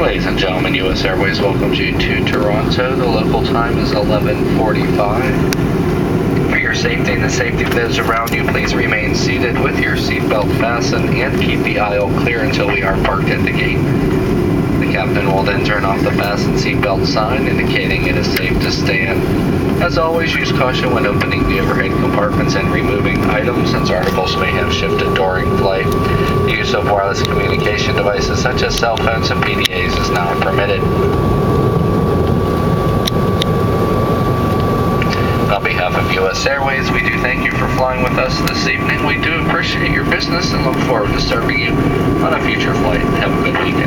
Ladies and gentlemen, U.S. Airways welcomes you to Toronto. The local time is 11:45. For your safety and the safety of those around you, please remain seated with your seatbelt fastened and keep the aisle clear until we are parked at the gate. The captain will then turn off the fasten seatbelt sign, indicating it is safe to stand. As always, use caution when opening the overhead compartments and removing items, since articles may have shifted during flight. The use of wireless communication devices such as cell phones and PDAs is not permitted. On behalf of U.S. Airways, we do thank you for flying with us this evening. We do appreciate your business and look forward to serving you on a future flight. Have a good weekend.